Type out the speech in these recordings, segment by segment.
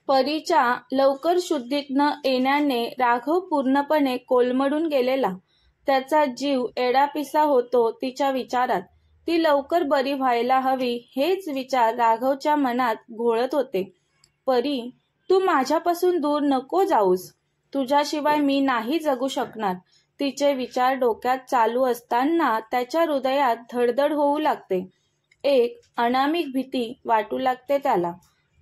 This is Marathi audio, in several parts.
परीच्या लवकर शुद्धीत न येण्याने राघव पूर्णपणे कोलमडून गेलेला. त्याचा जीव एडापिसा होतो तिच्या विचारात. ती लवकर बरी व्हायला हवी हेच विचार राघवच्या मनात घोळत होते. परी, तू माझ्यापासून दूर नको जाऊस. तुझ्याशिवाय मी नाही जगू शकणार. तिचे विचार डोक्यात चालू असताना त्याच्या हृदयात धडधड होऊ लागते. एक अनामिक भीती वाटू लागते त्याला.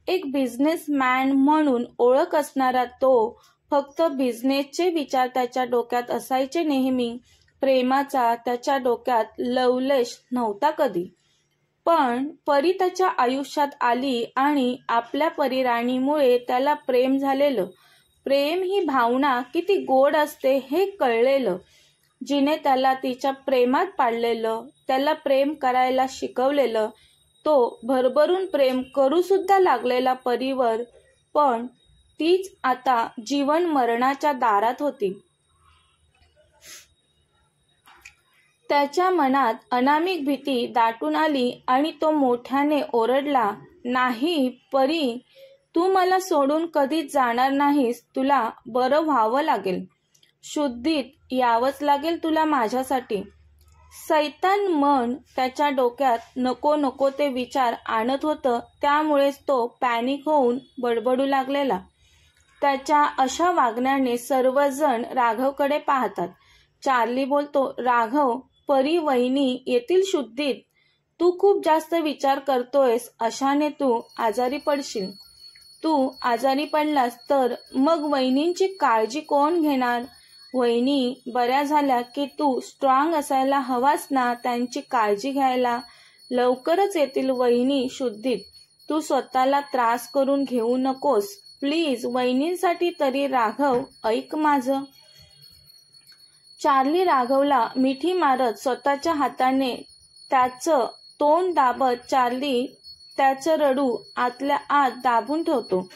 एक बिझनेसमॅन म्हणून ओळख असणारा तो फक्त बिझनेसचे विचार त्याच्या डोक्यात असायचे नेहमी. प्रेमाचा त्याच्या डोक्यात लवलेश नव्हता कधी. पण परी त्याच्या आयुष्यात आली आणि आपल्या परीराणीमुळे त्याला प्रेम झालेलं. प्रेम ही भावना किती गोड असते हे कळलेलं. जिने त्याला तिच्या प्रेमात पाडलेलं, त्याला प्रेम करायला शिकवलेलं, तो भरभरून प्रेम करू सुद्धा लागलेला परीवर. पण तीच आता जीवन मरणाच्या दारात होती. त्याच्या मनात अनामिक भीती दाटून आली आणि तो मोठ्याने ओरडला, नाही परी, तू मला सोडून कधीच जाणार नाहीस. तुला बरं व्हावं लागेल. शुद्धीत यावंच लागेल तुला माझ्यासाठी. सैतान मन त्याच्या डोक्यात नको नको ते विचार आणत होतं. त्यामुळेच तो पॅनिक होऊन बडबडू लागलेला. त्याच्या अशा वागण्याने सर्वजण राघवकडे पाहतात. चार्ली बोलतो, राघव, परी वहिनी येतील शुद्धीत. तू खूप जास्त विचार करतोयस. अशाने तू आजारी पडशील. तू आजारी पडलास तर मग वहिनींची काळजी कोण घेणार? वहिनी बऱ्या झाल्या की तू स्ट्रॉंग असायला हवास ना त्यांची काळजी घ्यायला. लवकरच येतील वहिनी शुद्धीत. तू स्वतःला त्रास करून घेऊ नकोस. प्लीज, वहिनींसाठी तरी राघव ऐक माझं. चार्ली राघवला मिठी मारत स्वतःच्या हाताने त्याचं तोंड दाबत चार्ली त्याचं रडू आतल्या आत दाबून ठेवतो.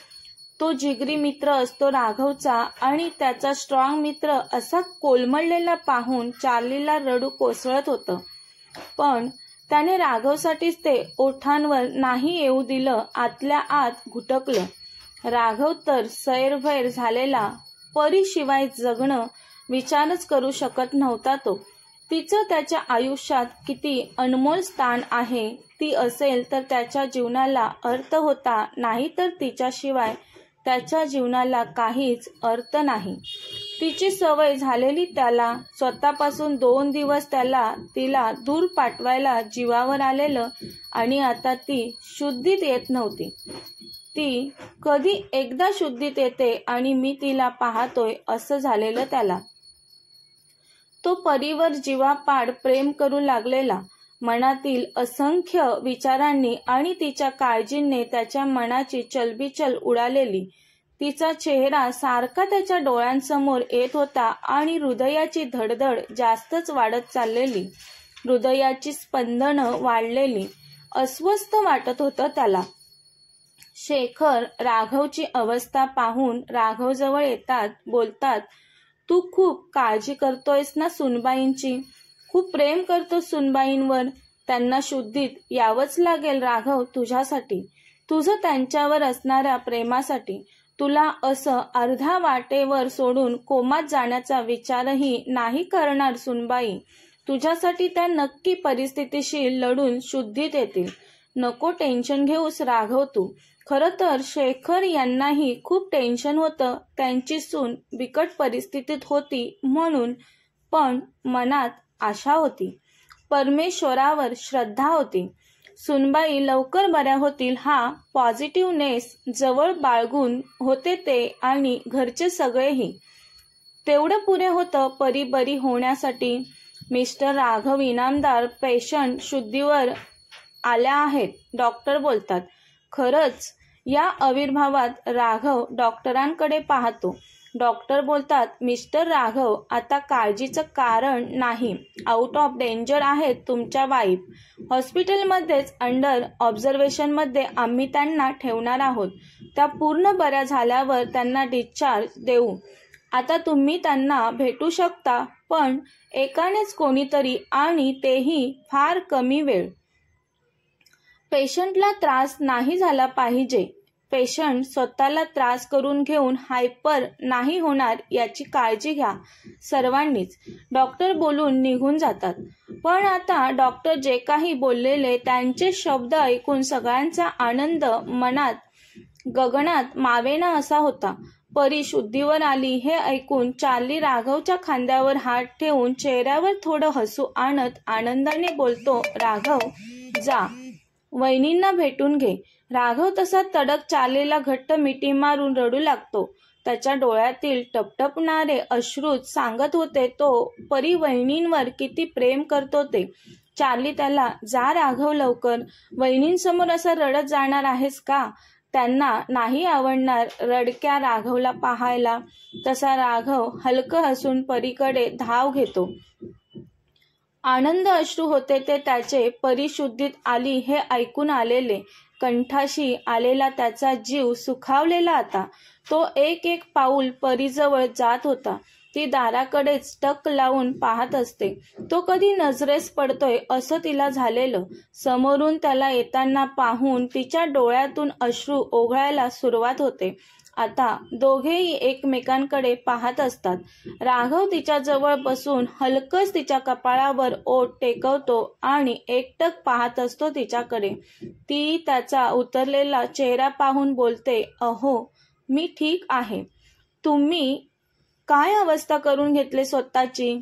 तो जिगरी मित्र असतो राघवचा आणि त्याचा स्ट्रॉंग मित्र असा कोलमडलेला पाहून चार्लीला रडू कोसळत होतं. पण त्याने राघवसाठीच ते ओठांवर नाही येऊ दिलं. आतल्या आत घुटकलं. राघव तर सैरभैर झालेला. परीशिवाय जगणं विचारच करू शकत नव्हता तो. तिचं त्याच्या आयुष्यात किती अनमोल स्थान आहे. ती असेल तर त्याच्या जीवनाला अर्थ होता, नाही तर तिच्याशिवाय त्याच्या जीवनाला काहीच अर्थ नाही. तिची सवय झालेली त्याला. स्वतःपासून 2 दिवस तिला दूर पाठवायला जीवावर आलेलं आणि आता ती शुद्धीत येत नव्हती. ती कधी एकदा शुद्धीत येते आणि मी तिला पाहतोय असं झालेलं त्याला. तो परीवर जीवापाड प्रेम करू लागलेला. मनातील असंख्य विचारांनी आणि तिच्या काळजीने त्याच्या मनाची चलबिचल उडालेली. तिचा चेहरा सारखा त्याच्या डोळ्यांसमोर येत होता आणि हृदयाची धडधड जास्तच वाढत चाललेली. हृदयाची स्पंदनं वाढलेली. अस्वस्थ वाटत होतं त्याला. शेखर राघवची अवस्था पाहून राघवजवळ येतात. बोलतात, तू खूप काळजी करतोयस ना सुनबाईंची. खूप प्रेम करतो सुनबाईंवर. त्यांना शुद्धीत यावंच लागेल राघव तुझ्यासाठी. तुझं त्यांच्यावर असणाऱ्या प्रेमासाठी. तुला असं अर्ध्या वाटेवर सोडून कोमात जाण्याचा विचारही नाही करणार सुनबाई. तुझ्यासाठी त्या नक्की परिस्थितीशी लढून शुद्धीत येतील. नको टेन्शन घेऊस राघव तू. खरं तर शेखर यांनाही खूप टेन्शन होतं. त्यांची सून बिकट परिस्थितीत होती म्हणून. पण मनात आशा होती. परमेश्वरावर श्रद्धा होती. सुनबाई लवकर बऱ्या होतील हा पॉझिटिव्हनेस जवळ बाळगून होते ते आणि घरचे सगळेही. तेवढं पुरे होतं परी बरी होण्यासाठी. मिस्टर राघव इनामदार पेशंट शुद्धीवर आल्या आहेत, डॉक्टर बोलतात. खरंच या आविर्भावात राघव डॉक्टरांकडे पाहतो. डॉक्टर बोलतात, मिस्टर राघव, आता काळजीचं कारण नाही. आउट ऑफ डेंजर आहेत तुमच्या वाईफ. हॉस्पिटलमध्येच अंडर ऑब्झर्वेशनमध्ये आम्ही त्यांना ठेवणार आहोत. त्या पूर्ण बऱ्या झाल्यावर त्यांना डिस्चार्ज देऊ. आता तुम्ही त्यांना भेटू शकता, पण एकानेच कोणीतरी आणि तेही फार कमी वेळ. पेशंटला त्रास नाही झाला पाहिजे पेशंट स्वतःला त्रास करून घेऊन हायपर नाही होणार याची काळजी घ्या सर्वांनीच, डॉक्टर बोलून निघून जातात. पण आता डॉक्टर जे काही बोललेले त्यांचे शब्द ऐकून सगळ्यांचा आनंद मनात गगनात मावेना असा होता. परी शुद्धीवर आली हे ऐकून चार्ली राघवच्या खांद्यावर हात ठेवून चेहऱ्यावर थोडं हसू आणत आनंदाने बोलतो, राघव जा, वहिनींना भेटून घे. राघव तसा तडक चार्लीला घट्ट मिठी मारून रडू लागतो. त्याच्या डोळ्यातील टपटपणारे अश्रूच सांगत होते तो परी वहिनींवर किती प्रेम करतो ते. चार्ली त्याला, जा राघव लवकर, वहिनींसमोर असं रडत जाणार आहेस का? त्यांना नाही आवडणार रडक्या राघवला पाहायला. तसा राघव हलकं हसून परीकडे धाव घेतो. आनंद अश्रू होते ते त्याचे. परी शुद्धीत आली हे ऐकून आलेले. कंठाशी आलेला त्याचा जीव सुखावलेला आता. तो एक एक पाऊल परीजवळ जात होता. ती दाराकडेच टक लावून पाहत असते. तो कधी नजरेस पडतोय असं तिला झालेलं. समोरून त्याला येताना पाहून तिच्या डोळ्यातून अश्रू ओघळायला सुरुवात होते. आता दोघेही एकमेकांकडे पाहत असतात. राघव तिच्याजवळ बसून हलकच तिच्या कपाळावर ओठ टेकवतो आणि एकटक पाहत असतो तिच्याकडे. ती त्याचा उतरलेला चेहरा पाहून बोलते, अहो मी ठीक आहे. तुम्ही काय अवस्था करून घेतली स्वतःची?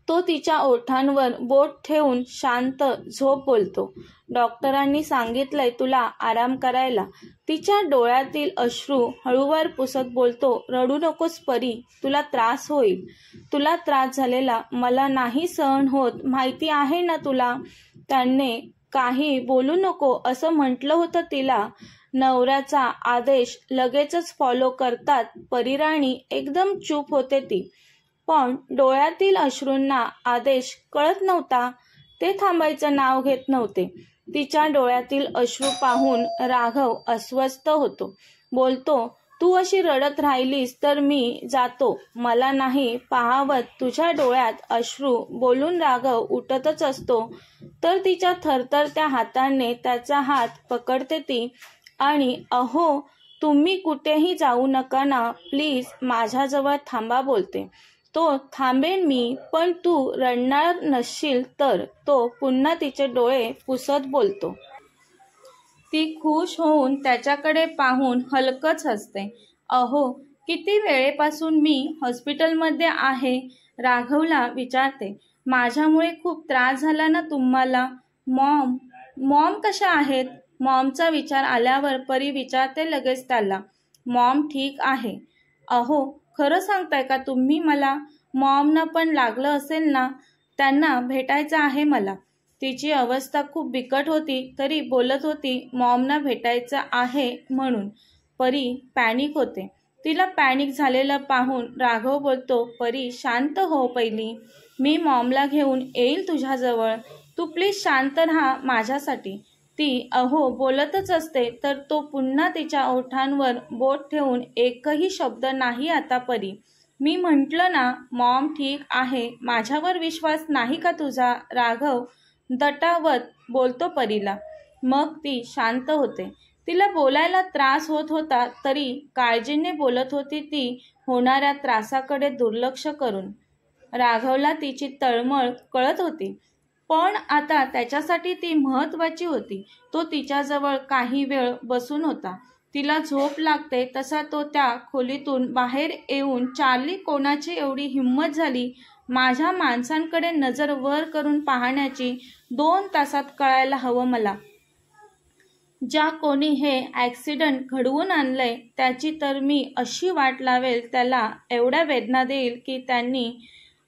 तो तिच्या ओठांवर बोट ठेवून शांत झोप बोलतो. डॉक्टरांनी सांगितलंय तुला आराम करायला. तिच्या डोळ्यातील अश्रू हळूवार पुसत बोलतो, रडू नकोस परी, तुला त्रास होईल. तुला त्रास झालेला मला नाही सहन होत, माहिती आहे ना तुला. त्याने काही बोलू नको असं म्हटलं होतं तिला. नवऱ्याचा आदेश लगेचच फॉलो करतात परीराणी एकदम चूप होते ती. पण डोळ्यातील अश्रूंना आदेश कळत नव्हता. ते थांबायचं नाव घेत नव्हते. तिच्या डोळ्यातील अश्रू पाहून राघव अस्वस्थ होतो. बोलतो, तू अशी रडत राहिलीस तर मी जातो, मला नाही पाहावत तुझ्या डोळ्यात अश्रू. बोलून राघव उठतच असतो तर तिच्या थरथरत्या हाताने त्याचा हात पकडते ती आणि, अहो तुम्ही कुठेही जाऊ नका ना प्लीज, माझ्याजवळ थांबा बोलते. तो, थांबेन मी, पण तू रडणार नसशील तर. तो पुन्हा तिचे डोळे पुसत बोलतो. ती खुश होऊन त्याच्याकडे पाहून हलकच हसते. अहो किती वेळेपासून मी हॉस्पिटलमध्ये आहे? राघवला विचारते. माझ्यामुळे खूप त्रास झाला ना तुम्हाला? मॉम कशा आहेत? मॉमचा विचार आल्यावर परी विचारते लगेच त्याला. मॉम ठीक आहे. अहो खरं सांगताय का तुम्ही मला? मॉमना पण लागलं असेल ना? त्यांना भेटायचं आहे मला. तिची अवस्था खूप बिकट होती तरी बोलत होती मॉमना भेटायचं आहे म्हणून. परी पॅनिक होते. तिला पॅनिक झालेलं पाहून राघव बोलतो, परी शांत हो पहिली, मी मॉमला घेऊन येईल तुझ्याजवळ, तू प्लीज शांत राहा माझ्यासाठी. ती अहो बोलतच असते तर तो पुन्हा तिच्या ओठांवर बोट ठेवून, एकही शब्द नाही आता परी. मी म्हटलं ना मॉम ठीक आहे, माझ्यावर विश्वास नाही का तुझा? राघव दटावत बोलतो परीला. मग ती शांत होते. तिला बोलायला त्रास होत होता तरी काळजीने बोलत होती ती, होणाऱ्या त्रासाकडे दुर्लक्ष करून. राघवला तिची तळमळ कळत होती पण आता त्याच्यासाठी ती महत्वाची होती. तो तिच्याजवळ काही वेळ बसून होता. तिला झोप लागते तसा तो त्या खोलीतून बाहेर येऊन, चार्ली कोणाची एवढी हिंमत झाली माझ्या माणसांकडे नजर वर करून पाहण्याची? 2 तासात कळायला हवं मला. ज्या कोणी हे ॲक्सिडंट घडवून आणलंय त्याची तर मी अशी वाट लावेल, त्याला एवढ्या वेदना देईल की त्यांनी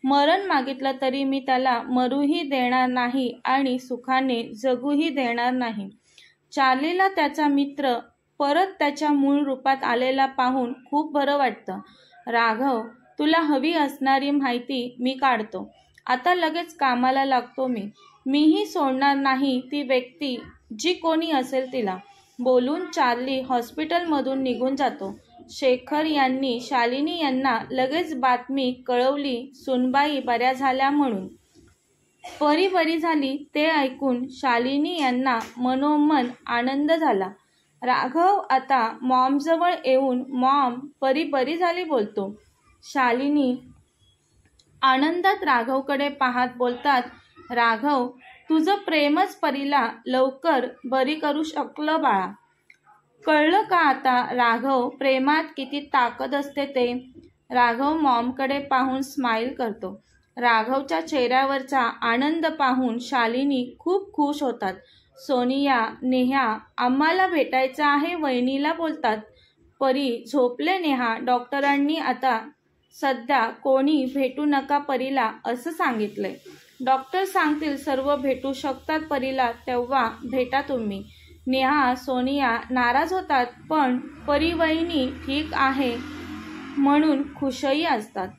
मरण मागितलं तरी मी त्याला मरूही देणार नाही आणि सुखाने जगूही देणार नाही. चार्लीला त्याचा मित्र परत त्याच्या मूळ रूपात आलेला पाहून खूप बरं वाटतं. राघव, तुला हवी असणारी माहिती मी काढतो. आता लगेच कामाला लागतो मीही सोडणार नाही ती व्यक्ती, जी कोणी असेल तिला. बोलून चार्ली हॉस्पिटलमधून निघून जातो. शेखर यांनी शालिनी यांना लगेच बातमी कळवली सुनबाई बऱ्या झाल्या म्हणून. परी बरी झाली ते ऐकून शालिनी यांना मनोमन आनंद झाला. राघव आता मॉमजवळ येऊन मॉम परी बरी झाली बोलतो. शालिनी आनंदात राघवकडे पाहत बोलतात, राघव, तुझं प्रेमच परीला लवकर बरी करू शकलं बाळा. कळलं का आता राघव, प्रेमात किती ताकद असते ते. राघव मॉमकडे पाहून स्माईल करतो. राघवच्या चेहऱ्यावरचा आनंद पाहून शालिनी खूप खुश होतात. सोनिया, नेहा, आम्हाला भेटायचं आहे वहिनीला बोलतात. परी, झोपले नेहा, डॉक्टरांनी आता सध्या कोणी भेटू नका परीला असं सांगितलंय. डॉक्टर सांगतील सर्व भेटू शकतात परीला तेव्हा भेटा तुम्ही. नेहा, सोनिया नाराज होतात, पण परी वहिनी ठीक आहे म्हणून खुशही असतात.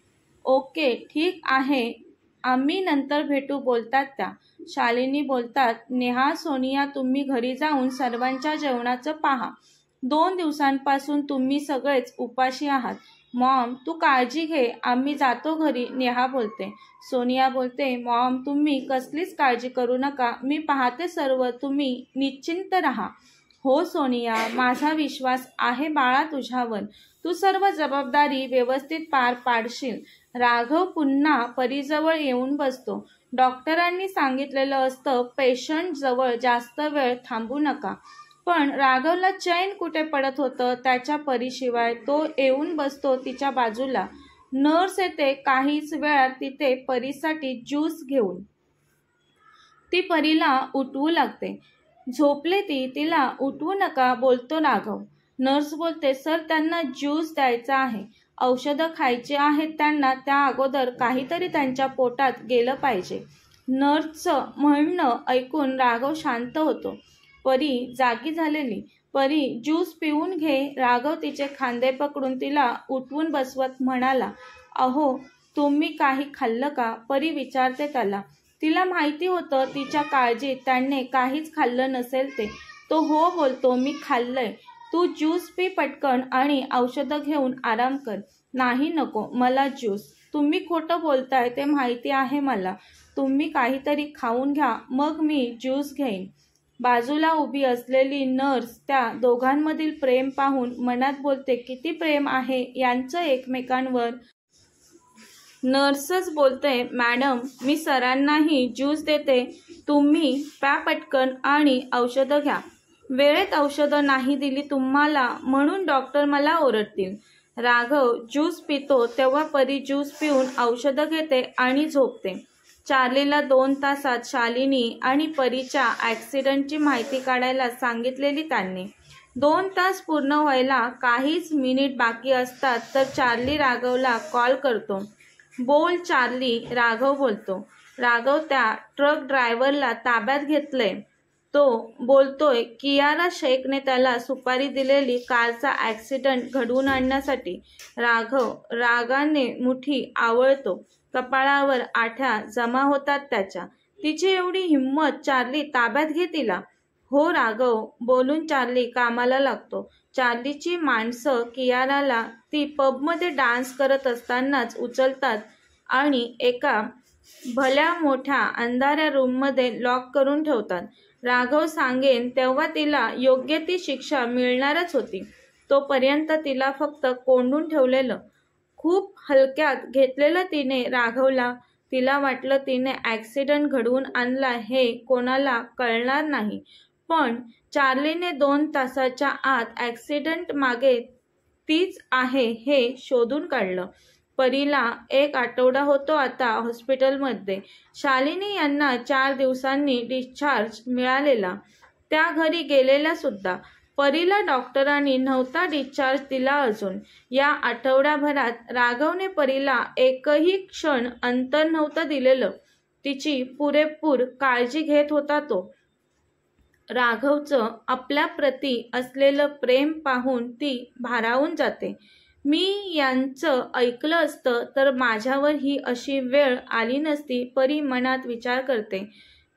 ओके, ठीक आहे, आम्ही नंतर भेटू बोलतात त्या. शालिनी बोलतात, नेहा, सोनिया तुम्ही घरी जाऊन सर्वांच्या जेवणाचं पहा. 2 दिवसांपासून तुम्ही सगळेच उपाशी आहात. मॉम, तू काळजी घे, आम्ही जातो घरी, नेहा बोलते. सोनिया बोलते, मॉम तुम्ही कसलीच काळजी करू नका, मी पाहते सर्व, तुम्ही निश्चिंत राहा. हो सोनिया, माझा विश्वास आहे बाळा तुझ्यावर, तू सर्व जबाबदारी व्यवस्थित पार पाडशील. राघव पुन्हा परीजवळ येऊन बसतो. डॉक्टरांनी सांगितलेलं असतं पेशंट जवळ जास्त वेळ थांबू नका, पण राघवला चैन कुठे पडत होतं त्याच्या परीशिवाय. तो येऊन बसतो तिच्या बाजूला. नर्स येते काहीच वेळात तिथे परीसाठी ज्यूस घेऊन. ती परीला उठवू लागते. झोपले ती, तिला उठवू नका बोलतो राघव. नर्स बोलते, सर त्यांना ज्यूस द्यायचा आहे, औषधं खायची आहेत त्यांना, त्या अगोदर काहीतरी त्यांच्या पोटात गेलं पाहिजे. नर्सचं म्हणणं ऐकून राघव शांत होतो. परी जागी झालेली. परी, ज्यूस पिऊन घे. राघव तिचे खांदे पकडून तिला उठवून बसवत म्हणाला, अहो तुम्ही काही खाल्लं का. परी विचारते त्याला. तिला माहिती होतं तिच्या काळजीत त्याने काहीच खाल्लं नसेल ते. तो हो बोलतो, मी खाल्लंय. तू ज्यूस पी पटकन आणि औषधं घेऊन आराम कर. नाही नको मला ज्यूस. तुम्ही खोटं बोलताय ते माहिती आहे मला. तुम्ही काहीतरी खाऊन घ्या मग मी ज्यूस घेईन. बाजूला उभी असलेली नर्स त्या दोघांमधील प्रेम पाहून मनात बोलते, किती प्रेम आहे यांचं एकमेकांवर. नर्सच बोलते, मॅडम मी सरांनाही ज्यूस देते, तुम्ही प्या पटकन आणि औषधं घ्या. वेळेत औषधं नाही दिली तुम्हाला म्हणून डॉक्टर मला ओरडतील. राघव ज्यूस पितो तेव्हा परी ज्यूस पिऊन औषधं घेते आणि झोपते. चार्लीला 2 तासात शालिनी आणि परीच्या ॲक्सिडेंटची माहिती काढायला सांगितलेली त्यांनी. 2 तास पूर्ण व्हायला काहीच मिनिट बाकी असतात तर चार्ली राघवला कॉल करतो. बोल चार्ली, राघव बोलतो. राघव त्या ट्रक ड्रायव्हरला ताब्यात घेतलंय. तो बोलतोय, कियारा शेखने त्याला सुपारी दिलेली कारचा ॲक्सिडेंट घडवून आणण्यासाठी. राघव रागाने मुठी आवळतो. कपाळावर आठ्या जमा होतात त्याच्या. तिची एवढी हिंमत, चार्ली ताब्यात घे तिला. हो राघव बोलून चार्ली कामाला लागतो. चार्लीची माणसं कियाराला ती पबमध्ये डान्स करत असतानाच उचलतात आणि एका भल्या मोठ्या अंधाऱ्या रूममध्ये लॉक करून ठेवतात. राघव सांगेन तेव्हा तिला योग्य ती शिक्षा मिळणारच होती. तोपर्यंत तिला फक्त कोंडून ठेवलेलं, खूप हलक्यात घेतलेलं तिने राघवला. तिला वाटलं तिने ॲक्सिडेंट घडवून आणला हे कोणाला कळणार नाही. पण चार्लीने 2 तासाच्या आत ॲक्सिडेंट मागे तीच आहे हे शोधून काढलं. परीला 1 आठवडा होतो आता हॉस्पिटलमध्ये. शालिनी यांना 4 दिवसांनी डिस्चार्ज मिळालेला. त्या घरी गेलेल्या सुद्धा. परीला डॉक्टरांनी नव्हता डिस्चार्ज दिला अजून. या आठवड्याभरात राघवने परीला एकही क्षण अंतर नव्हतं दिलेलं. तिची पुरेपूर काळजी घेत होता तो. राघवचं आपल्याप्रती असलेलं प्रेम पाहून ती भारावून जाते. मी यांचं ऐकलं असतं तर माझ्यावर ही अशी वेळ आली नसती, परी मनात विचार करते.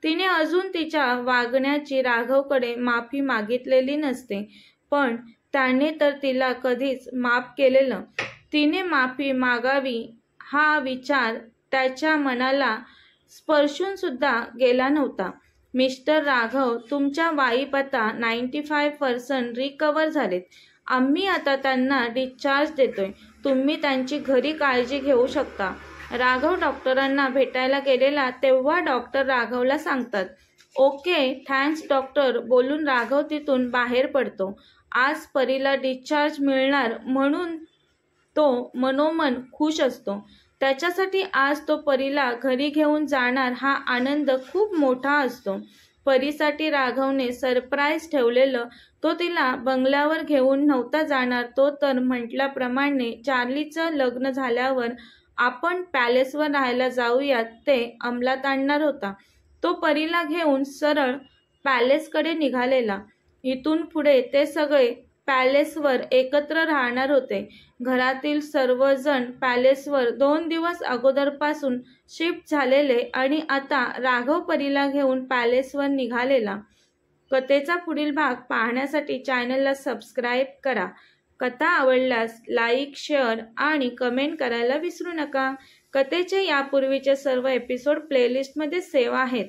तिने अजून तिच्या वागण्याची राघवकडे माफी मागितलेली नसते, पण त्याने तर तिला कधीच माफ केलेलं. तिने माफी मागावी हा विचार त्याच्या मनाला स्पर्शून सुद्धा गेला नव्हता. मिस्टर राघव, तुमच्या वाईफ आता 95% रिकवर झालेत. आम्ही आता त्यांना डिस्चार्ज देतोय. तुम्ही त्यांची घरी काळजी घेऊ शकता. राघव डॉक्टरांना भेटायला गेलेला तेव्हा डॉक्टर राघवला सांगतात, ओके थँक्स डॉक्टर बोलून राघव तिथून बाहेर पडतो. आज परीला डिस्चार्ज मिळणार म्हणून तो मनोमन खुश असतो. त्याच्यासाठी आज तो परीला घरी घेऊन जाणार हा आनंद खूप मोठा असतो. परीसाठी राघवने सरप्राईज ठेवलेलं. तो तिला बंगल्यावर घेऊन नव्हता जाणार. तो तर म्हटल्याप्रमाणे चार्लीचं लग्न झाल्यावर आपण पॅलेसवर राहायला जाऊयात ते अंमलात आणणार होता. तो परीला घेऊन सरळ पॅलेसकडे निघालेला. इथून पुढे ते सगळे पॅलेसवर एकत्र राहणार होते. घरातील सर्वजण पॅलेसवर 2 दिवस अगोदरपासून शिफ्ट झालेले आणि आता राघव परीला घेऊन पॅलेसवर निघालेला. कथेचा पुढील भाग पाहण्यासाठी चॅनलला सबस्क्राईब करा. कथा आवडल्यास लाईक, शेअर आणि कमेंट करायला विसरू नका. कथेचे यापूर्वीचे सर्व एपिसोड प्लेलिस्टमध्ये सेव्ह आहेत.